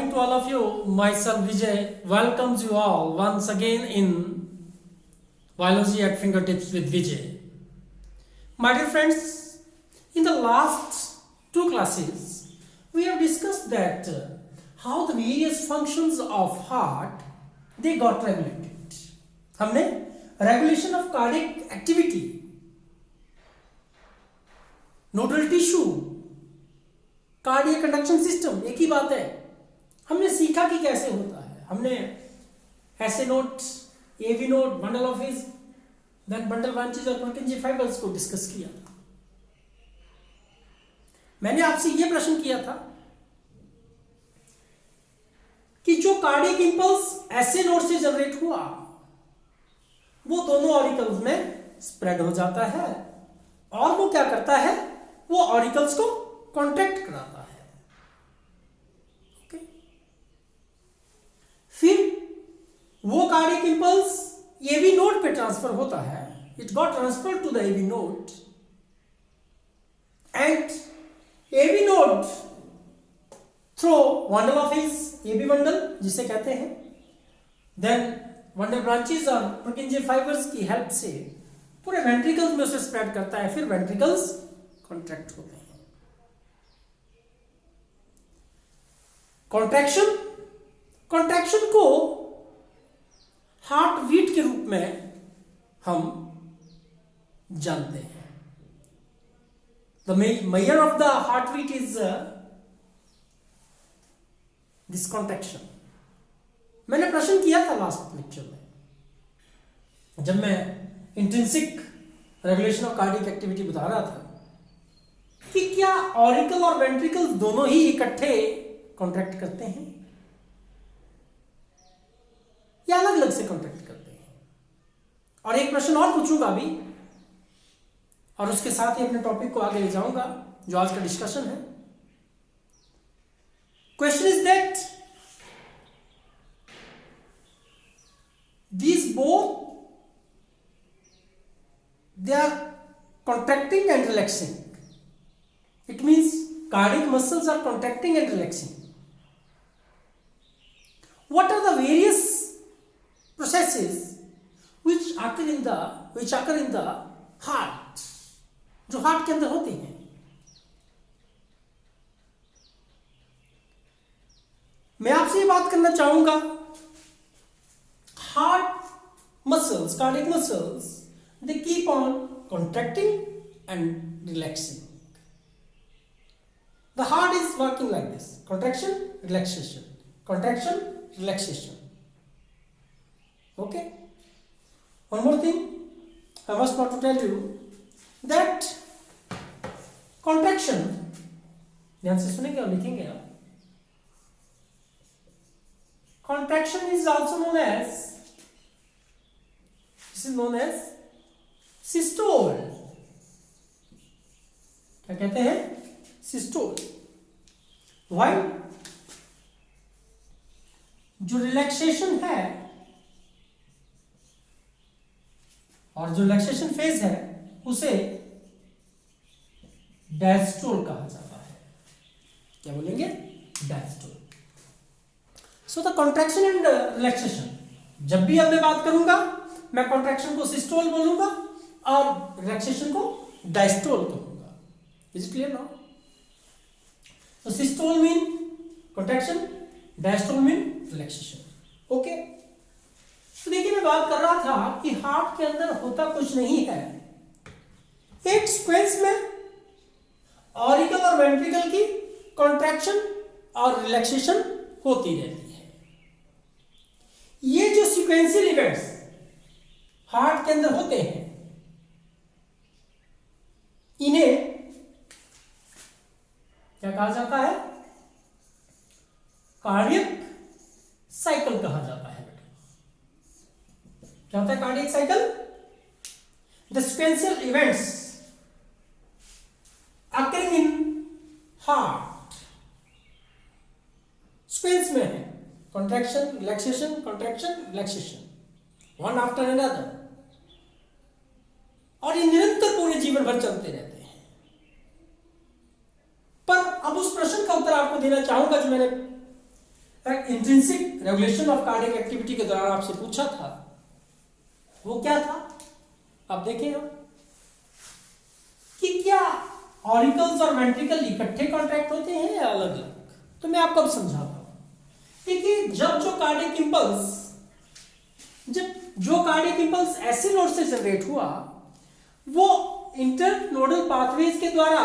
morning to all of you. Myself Vijay welcomes you all once again in Biology at Fingertips with Vijay. My dear friends, in the last two classes, we have discussed that how the various functions of heart they got regulated. हमने regulation of cardiac activity, nodal tissue, cardiac conduction system एक ही बात है. हमने सीखा कि कैसे होता है. हमने SA node, AV node, bundle of His, then bundle branches और पुरकिंजी फाइबर्स को डिस्कस किया था. मैंने आपसे यह प्रश्न किया था कि जो कार्डियक इंपल्स ऐसे नोट से जनरेट हुआ वो दोनों ऑरिकल्स में स्प्रेड हो जाता है और वो क्या करता है, वो ऑरिकल्स को कॉन्ट्रैक्ट कराता है. ओके, फिर वो कार्डियक इंपल्स एवी नोड पे ट्रांसफर होता है. It got transfer to the AV node and AV node through bundle of His AV bundle जिसे कहते हैं, देन बंडल ब्रांचेस और पुरकिंजी फाइबर्स की हेल्प से पूरे वेंट्रिकल्स में उसे स्प्रेड करता है. फिर वेंट्रिकल्स कॉन्ट्रैक्ट होते हैं. कॉन्ट्रैक्शन को हार्ट बीट के रूप में हम जानते हैं. The major of the heart beat is this contraction. मैंने प्रश्न किया था लास्ट लेक्चर में जब मैं intrinsic regulation of cardiac activity बता रहा था कि क्या ऑरिकल और वेंट्रिकल्स दोनों ही इकट्ठे कॉन्ट्रैक्ट करते हैं या अलग अलग से कॉन्ट्रैक्ट करते हैं. और एक प्रश्न और पूछूंगा अभी और उसके साथ ही अपने टॉपिक को आगे ले जाऊंगा जो आज का डिस्कशन है. Question is that these both they are contracting and relaxing. It means cardiac muscles are contracting and relaxing. What are the various processes which occur in the heart, जो हार्ट के अंदर होते हैं. मैं आपसे ये बात करना चाहूंगा, heart muscles, cardiac muscles, they keep on contracting and relaxing. The heart is working like this: contraction, relaxation, contraction, relaxation. Okay. One more thing I must want to tell you that contraction, ध्यान से सुनेंगे और लिखेंगे आप. Contraction is also known as systole. क्या कहते हैं? Systole. Y? जो रिलैक्सेशन है और जो रिलैक्सेशन फेज है उसे डायस्टोल कहा जाता है. क्या बोलेंगे? Diastole. So the contraction and relaxation, जब भी अब मैं बात करूंगा मैं कॉन्ट्रैक्शन को सिस्टोल बोलूंगा और रिलैक्सेशन को डायस्टोल कहूंगा. Is it clear now? तो systole mean contraction, diastole mean relaxation. Okay. तो देखिए मैं बात कर रहा था कि हार्ट के अंदर होता कुछ नहीं है. एक सीक्वेंस में ऑरिकल और वेंट्रिकल की कॉन्ट्रैक्शन और रिलैक्सेशन होती रहती है. ये जो सीक्वेंशियल इवेंट्स हार्ट के अंदर होते हैं इन्हें क्या कहा जाता है? कार्डियक साइकिल कहा जाता है. क्या होता है cardiac cycle? The sequential events occurring in heart sequence में है. Contraction, relaxation, contraction, relaxation, one after another, और ये निरंतर पूरे जीवन भर चलते रहते हैं. पर अब उस प्रश्न का उत्तर आपको देना चाहूंगा जो मैंने intrinsic regulation of cardiac activity के दौरान आपसे पूछा था, वो क्या था आप देखें कि क्या ऑरिकल्स और वेंट्रिकल इकट्ठे कॉन्ट्रैक्ट होते हैं या अलग अलग। तो मैं आपको अब समझाता हूं। देखिए जब जो कार्डियक इंपल्स ऐसे नोड से जनरेट हुआ वो इंटरनोडल पाथवेज के द्वारा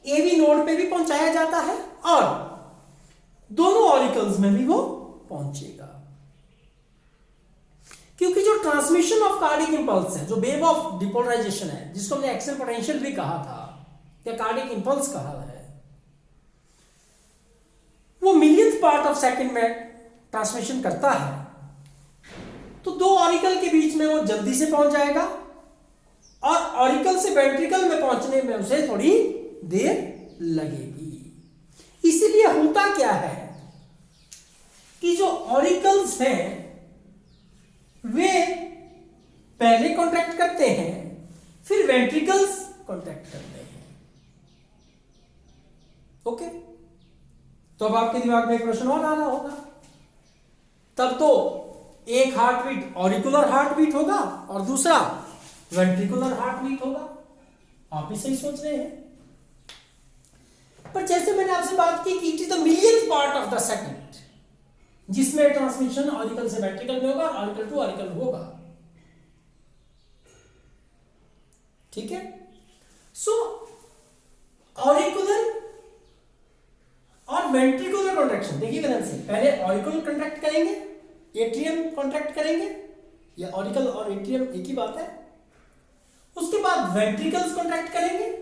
एवी नोड पे भी पहुंचाया जाता है और दोनों ऑरिकल्स में भी वो पहुंचेगा, क्योंकि जो ट्रांसमिशन ऑफ कार्डियक इंपल्स है, जो वेव ऑफ डिपोलराइजेशन है, जिसको हमने एक्सियल पोटेंशियल भी कहा था या कार्डियक इंपल्स कहा है, वो मिलियंथ पार्ट ऑफ सेकंड में ट्रांसमिशन करता है। तो दो ऑरिकल के बीच में वो जल्दी से पहुंच जाएगा और ऑरिकल से वेंट्रिकल में पहुंचने में उसे थोड़ी देर लगेगी। इसीलिए होता क्या है कि जो ऑरिकल्स हैं वे पहले कॉन्ट्रैक्ट करते हैं, फिर वेंट्रिकल्स कॉन्ट्रैक्ट करते हैं। ओके, तो अब आपके दिमाग में एक प्रश्न और आ रहा होगा, तब तो एक heart beat auricular heart beat होगा और दूसरा वेंट्रिकुलर हार्ट बीट होगा। आप भी सही सोच रहे हैं, पर जैसे मैंने आपसे बात की कि it is the millionth part of the second जिसमें ट्रांसमिशन ऑरिकल से वेंट्रिकल में होगा, ऑरिकल टू ऑरिकल होगा। ठीक है, सो ऑरिकुलर और वेंट्रिकुलर कॉन्ट्रैक्शन देखिएगा ध्यान से, पहले ऑरिकल कॉन्ट्रैक्ट करेंगे, एट्रियम कॉन्ट्रैक्ट करेंगे, या ऑरिकल और एट्रियम एक ही बात है। उसके बाद वेंट्रिकल्स कॉन्ट्रैक्ट करेंगे।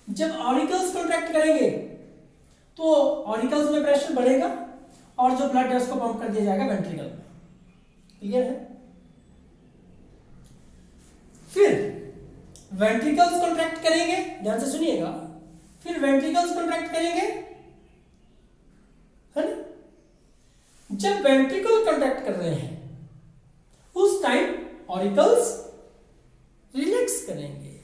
जब ऑरिकल्स कॉन्ट्रैक्ट करेंगे तो ऑरिकल्स में प्रेशर बढ़ेगा और जो ब्लड है उसको पंप कर दिया जाएगा वेंट्रिकल में। क्लियर है? फिर वेंट्रिकल्स कॉन्ट्रैक्ट करेंगे, ध्यान से सुनिएगा, फिर वेंट्रिकल्स कॉन्ट्रैक्ट करेंगे, है ना? जब वेंट्रिकल कॉन्ट्रैक्ट कर रहे हैं उस टाइम ऑरिकल्स रिलैक्स करेंगे।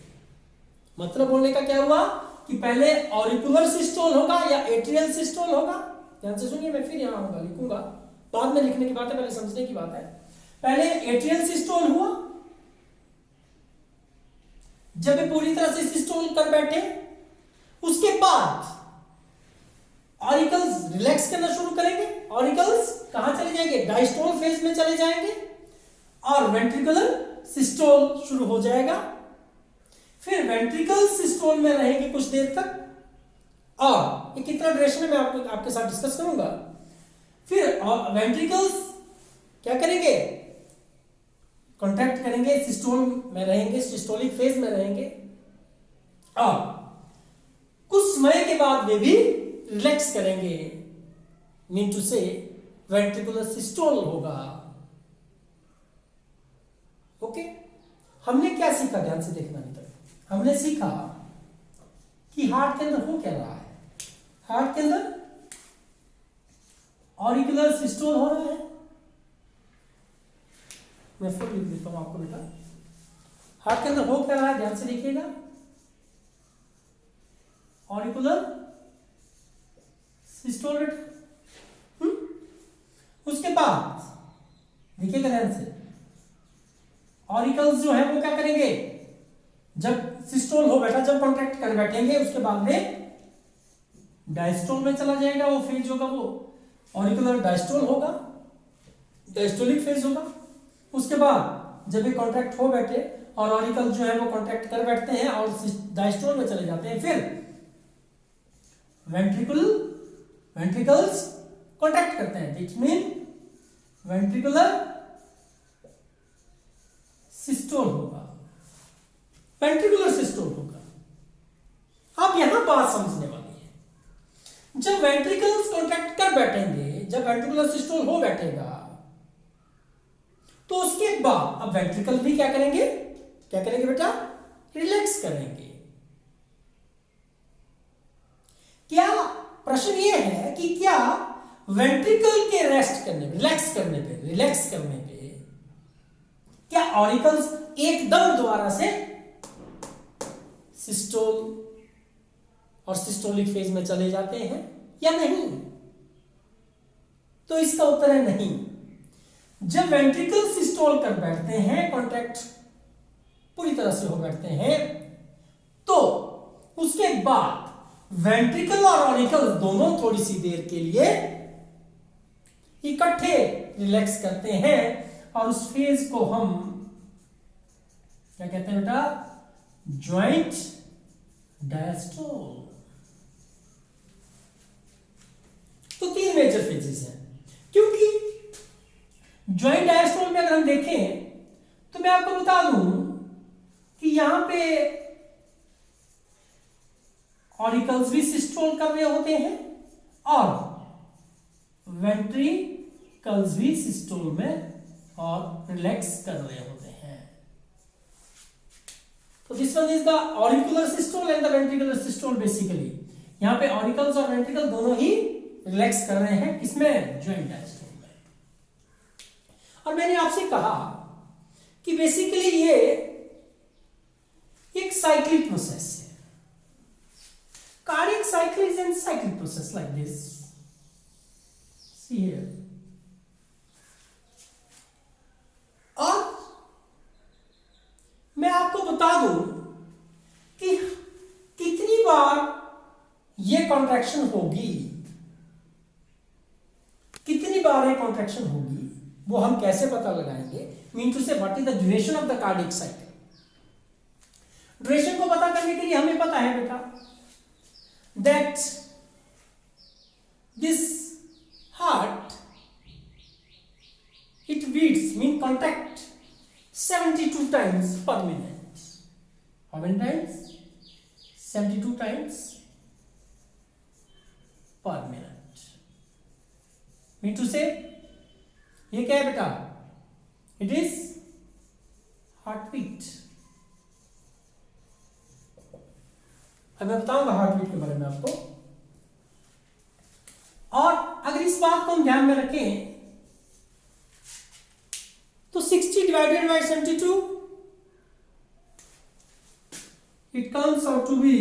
मतलब बोलने का क्या हुआ कि पहले ऑरिकुलर सिस्टोल होगा या एट्रियल सिस्टोल होगा। ध्यान से सुनिए, मैं फिर यहां होगा लिखूंगा, बाद में लिखने की बात है, पहले समझने की बात है। पहले एट्रियल सिस्टोल हुआ, जब ये पूरी तरह से सिस्टोल कर बैठे उसके बाद ऑरिकल्स रिलैक्स करना शुरू करेंगे। ऑरिकल्स कहां चले जाएंगे? डायस्टोल फेज में चले जाएंगे और वेंट्रिकुलर सिस्टोल शुरू हो जाएगा। फिर वेंट्रिकल सिस्टोल में रहेंगे कुछ देर तक और ये कितना ड्यूरेशन है मैं आपके साथ डिस्कस करूंगा। फिर वेंट्रिकल्स क्या करेंगे? कॉन्ट्रैक्ट करेंगे, सिस्टोल में रहेंगे, सिस्टोलिक फेज में रहेंगे और कुछ समय के बाद वे भी रिलैक्स करेंगे। मीन टू से वेंट्रिकुलर सिस्टोल होगा। ओके, हमने क्या सीखा? ध्यान से देखना अभी तक हमने सीखा कि हार्ट के अंदर हो क्या रहा है। हार्ट के अंदर ऑरिकुलर सिस्टोल हो रहा है। मैं फुल लिख देता हूं आपको बेटा। हार्ट के अंदर हो क्या रहा है, ध्यान से देखिएगा। ऑरिकुलर सिस्टोल बेटा। उसके बाद देखिएगा ध्यान से, ऑरिकल्स जो है वो क्या करेंगे? जब सिस्टोल हो बैठा, जब कॉन्ट्रैक्ट कर बैठेंगे उसके बाद में डायस्टोल में चला जाएगा। वो फेज होगा वो ऑरिकुलर डायस्टोल होगा, डायस्टोलिक फेज होगा। उसके बाद जब ये कॉन्ट्रैक्ट हो बैठे और ऑरिकल जो है वो कॉन्ट्रैक्ट कर बैठते हैं और डायस्टोल में चले जाते हैं, फिर वेंट्रिकल्स कॉन्ट्रैक्ट करते हैं। इट मीन वेंट्रिकुलर सिस्टोल होगा, वेंट्रिकुलर सिस्टोल होगा। अब यहां बात समझने वाली है, जब वेंट्रिकल्स कॉन्ट्रैक्ट कर बैठेंगे, जब वेंट्रिकुलर सिस्टोल हो बैठेगा तो उसके बाद अब वेंट्रिकल भी क्या करेंगे? क्या करेंगे बेटा? रिलैक्स करेंगे। क्या प्रश्न ये है कि क्या वेंट्रिकल के रेस्ट करने पे, रिलैक्स करने पे क्या ऑरिकल्स एकदम दोबारा से सिस्टोल और सिस्टोलिक फेज में चले जाते हैं या नहीं? तो इसका उत्तर है नहीं। जब वेंट्रिकल सिस्टोल कर बैठते हैं, कॉन्ट्रैक्ट पूरी तरह से हो बैठते हैं, तो उसके बाद वेंट्रिकल और ऑरिकल दोनों थोड़ी सी देर के लिए इकट्ठे रिलैक्स करते हैं और उस फेज को हम क्या कहते हैं बेटा? Joint diastole. तो 3 मेजर फेजेस हैं, क्योंकि ज्वाइंट डायस्टोल में अगर हम देखें तो मैं आपको बता दूं कि यहां पे ऑरिकल्स भी सिस्टोल कर रहे होते हैं और वेंट्रिकल्स भी सिस्टोल में और रिलैक्स कर रहे होते हैं। तो this one is the auricular systole and the ventricular systole. Basically यहां पे ऑरिकल्स और वेंट्रिकल दोनों ही रिलैक्स कर रहे हैं, किसमें? ज्वाइंट डायस्टोल में। और मैंने आपसे कहा कि बेसिकली ये एक साइक्लिक प्रोसेस है। Cardiac cycle is an cyclic process like this. See here. और मैं आपको बता दूं कि कितनी बार ये कॉन्ट्रैक्शन होगी, कितनी बार ये कॉन्ट्रैक्शन होगी, वो हम कैसे पता लगाएंगे? मीन टू से what is the duration of the cardiac cycle. Duration को पता करने के लिए हमें पता है बेटा that this heart it beats, mean contact 72 times per minute. How many times? 72 times per minute. Mean to say, ये क्या है बेटा? It is heartbeat. अब मैं बताऊंगा हार्टबीट के बारे में आपको। और अगर इस बात को हम ध्यान में रखें तो 60 divided by 72 it comes out to be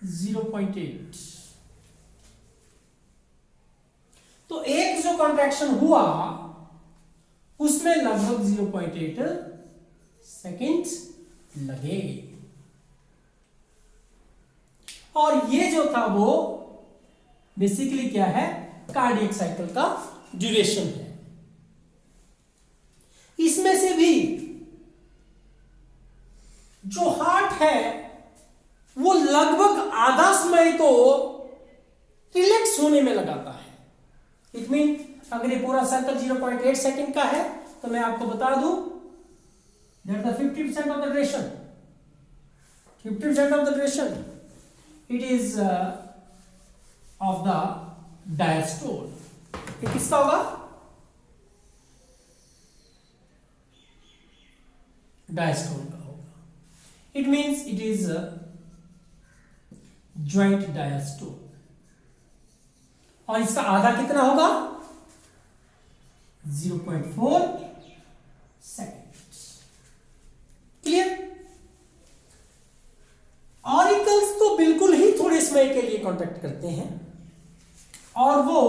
0.8। तो एक जो कॉन्ट्रैक्शन हुआ उसमें लगभग 0.8 सेकेंड लगे। और ये जो था वो बेसिकली क्या है? कार्डियक साइकिल का ड्यूरेशन है। इसमें से भी जो हार्ट है वो लगभग आधा समय तो रिलैक्स होने में लगाता है। इट मीन अगर ये पूरा सर्कल 0.8 सेकेंड का है तो मैं आपको बता दूं that the 50% of the duration, 50% of the duration it is of the diastole. ये किसका होगा? डायस्टोल का होगा। It means it is joint diastole. और इसका आधा कितना होगा? 0.4 सेकेंड। क्लियर? ऑरिकल्स तो बिल्कुल ही थोड़े समय के लिए कॉन्टैक्ट करते हैं और वो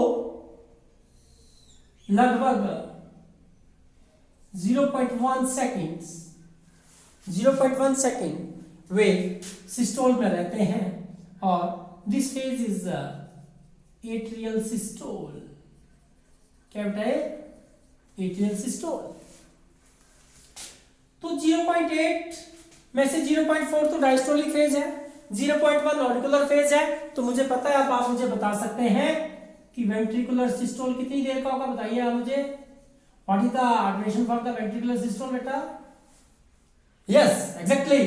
लगभग 0.1 सेकेंड्स 0.1 सेकेंड वे सिस्टोल में रहते हैं और this phase is atrial systole. क्या बेटा है? Atrial systole. तो 0.8 में से 0.4 तो डायस्टोलिक फेज है, 0.1 ऑरिकुलर फेज है। तो मुझे पता है, अब आप मुझे बता सकते हैं कि वेंट्रिकुलर सिस्टोल कितनी देर का होगा? बताइए आप मुझे। What is the duration for the ventricular systole बेटा? यस एग्जैक्टली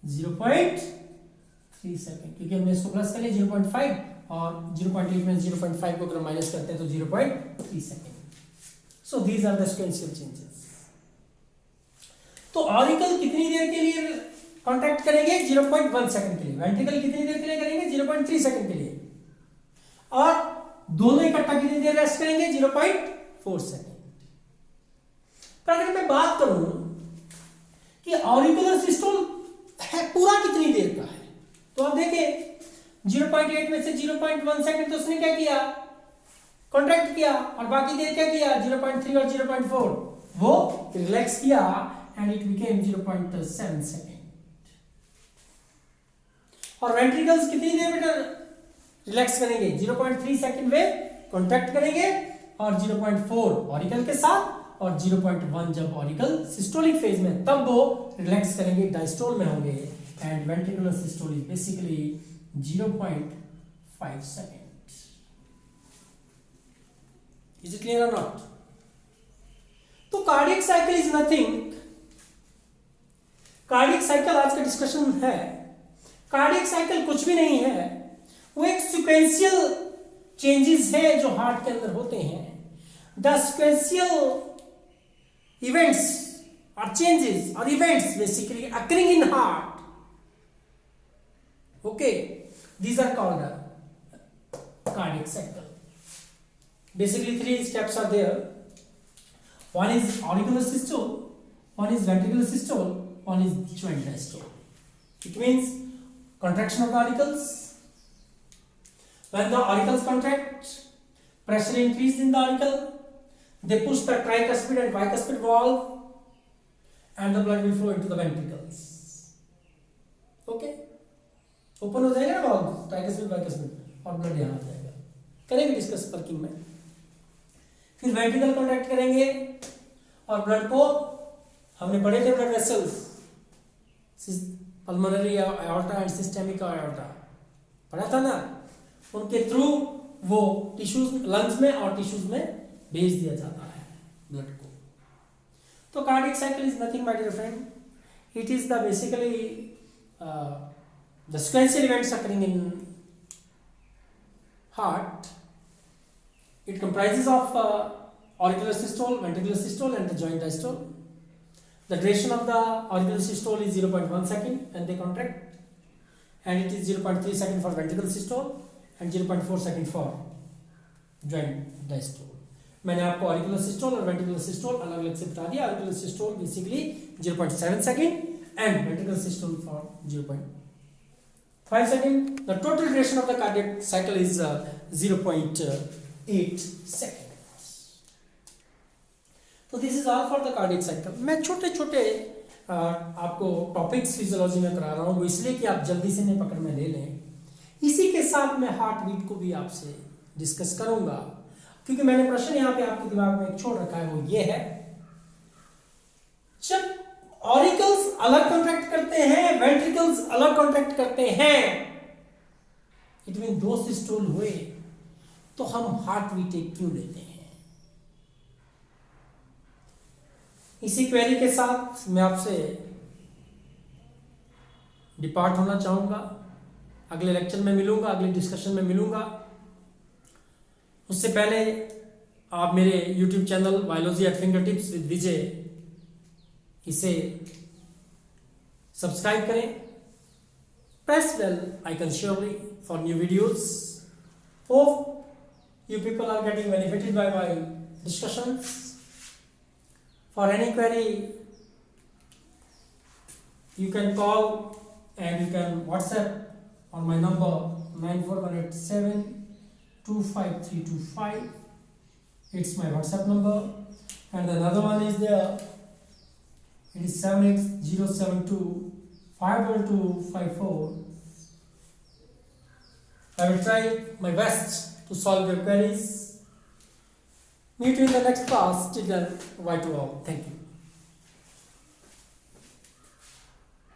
0.3 सेकेंड, क्योंकि हमने इसको प्लस कर लिया 0.5 और 0.8 में 0.5 को अगर माइनस करते हैं तो 0.3 second. So these are the sequential changes. तो ऑरिकल कितनी देर के लिए कॉन्टैक्ट करेंगे? 0.1 सेकेंड के लिए। वेंट्रिकल कितनी देर के लिए करेंगे? 0.3 सेकेंड के लिए। और दोनों इकट्ठा कितनी देर रेस्ट करेंगे? 0.4 सेकेंड। पर अगर मैं बात करूं कि ऑरिकुलर सिस्टोल है पूरा कितनी देर का है, आप देखें 0.8 में से 0.1 सेकंड तो उसने क्या किया, कॉन्ट्रैक्ट किया, और बाकी देर क्या किया 0.3 और 0.4 वो रिलैक्स किया एंड इट बिकेम 0.7 सेकंड। और वेंट्रिकल्स कितनी देर में रिलैक्स करेंगे, 0.3 सेकंड में कॉन्ट्रैक्ट करेंगे और 0.4 ऑरिकल के साथ और 0.1 जब ऑरिकल सिस्टोलिक फेज में तब वो रिलैक्स करेंगे, डायस्टोल में होंगे and ventricular systole is basically 0.5 second. Is it clear और नॉट? तो cardiac cycle is nothing, cardiac cycle आज का डिस्कशन है, कार्डियक साइकिल कुछ भी नहीं है, वो एक सीक्वेंशियल चेंजेस है जो हार्ट के अंदर होते हैं। द सीक्वेंशियल इवेंट्स और चेंजेस और events basically occurring in heart, okay, these are called cardiac cycle. Basically 3 steps are there. One is auricular systole, one is ventricular systole, one is joint diastole. It means contraction of the auricles. When the auricles contract, pressure increases in the auricle, they push the tricuspid and bicuspid valve and the blood will flow into the ventricles. Okay? Open हो जाएगा ना valve, tricuspid bicuspid और blood यहाँ आ जाएगा। करेंगे discuss working में। फिर ventricle contract करेंगे और ब्लड को, हमने पढ़े थे blood vessels, pulmonary aorta and systemic aorta पढ़ा था ना, उनके थ्रू वो टिश्यूज लंग्स में और टिश्यूज में भेज दिया जाता है ब्लड को। तो cardiac cycle is nothing my dear friend, it is the basically the sequential events occurring in heart. It comprises of auricular systole, ventricular systole and the joint diastole. The duration of the auricular systole is 0.1 second and they contract, and it is 0.3 second for ventricular systole and 0.4 second for joint diastole. मैंने आपको auricular systole और ventricular systole अलग अलग से बता दिया। auricular systole basically 0.7 second and ventricular systole for 0.5 second. The total duration of the cardiac cycle is 0.8 seconds. So this is all for the cardiac cycle. मैं छोटे छोटे आपको टॉपिक्स फिजियोलॉजी में करा रहा हूँ, वो इसलिए कि आप जल्दी से नहीं पकड़ में ले लें। इसी के साथ मैं हार्ट बीट को भी आपसे डिस्कस करूंगा, क्योंकि मैंने प्रश्न यहाँ पे आपके दिमाग में एक छोड़ रखा है, वो ये है, जब ऑरिकल्स अलग कॉन्ट्रैक्ट करते हैं, वेंट्रिकल्स अलग कॉन्ट्रैक्ट करते हैं, इट मीन दो सिस्टोल हुए, तो हम हार्ट बीट क्यों लेते हैं? इसी क्वेरी के साथ मैं आपसे डिपार्ट होना चाहूंगा। अगले लेक्चर में मिलूंगा, अगले डिस्कशन में मिलूंगा। उससे पहले आप मेरे YouTube channel biology at finger tips with Vijay, इसे सब्सक्राइब करें, press bell icon surely for new videos. Hope you people are getting benefited by my discussions. For any query, you can call and you can WhatsApp on my number 94187 25325. It's my WhatsApp number, and another one is there. It is 78072 52254. I will try my best to solve your queries. Meet you in the next class. Till then, bye to all. Thank you.